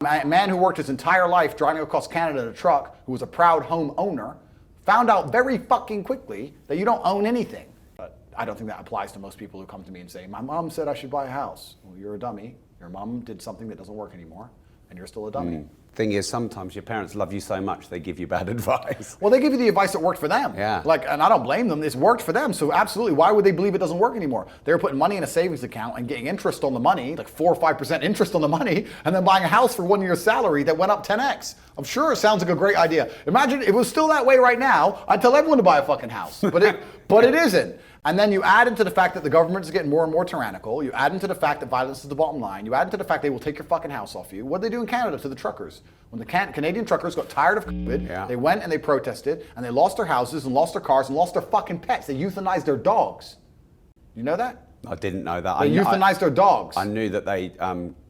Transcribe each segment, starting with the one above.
A man who worked his entire life driving across Canada in a truck, who was a proud homeowner, found out very fucking quickly that you don't own anything. But I don't think that applies to most people who come to me and say, my mom said I should buy a house. Well, you're a dummy. Your mom did something that doesn't work anymore, and you're still a dummy. Thing is, sometimes your parents love you so much they give you bad advice. Well, they give you the advice that worked for them. Yeah. And I don't blame them. It's worked for them. So absolutely, why would they believe it doesn't work anymore? They were putting money in a savings account and getting interest on the money, like 4 or 5% interest on the money, and then buying a house for 1 year's salary that went up 10x. I'm sure it sounds like a great idea. Imagine if it was still that way right now, I'd tell everyone to buy a fucking house. But it isn't. And then you add into the fact that the government is getting more and more tyrannical. You add into the fact that violence is the bottom line. You add into the fact they will take your fucking house off you. What did they do in Canada to the truckers? When the Canadian truckers got tired of COVID, They went and they protested, and they lost their houses and lost their cars and lost their fucking pets. They euthanized their dogs. You know that? I didn't know that. They euthanized their dogs. I knew that they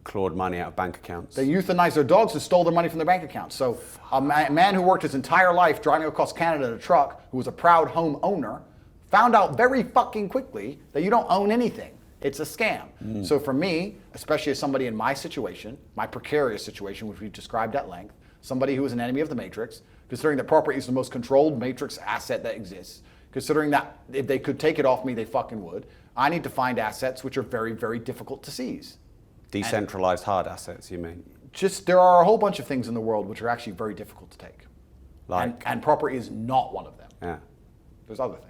clawed money out of bank accounts. They euthanized their dogs and stole their money from their bank accounts. So a man who worked his entire life driving across Canada in a truck, who was a proud homeowner, found out very fucking quickly that you don't own anything. It's a scam. So for me, especially as somebody in my situation, my precarious situation, which we've described at length, somebody who is an enemy of the matrix, considering that property is the most controlled matrix asset that exists, considering that if they could take it off me, they fucking would, I need to find assets which are very, very difficult to seize. Decentralized hard assets, you mean? Just, there are a whole bunch of things in the world which are actually very difficult to take. Like? And property is not one of them. Yeah. There's other things.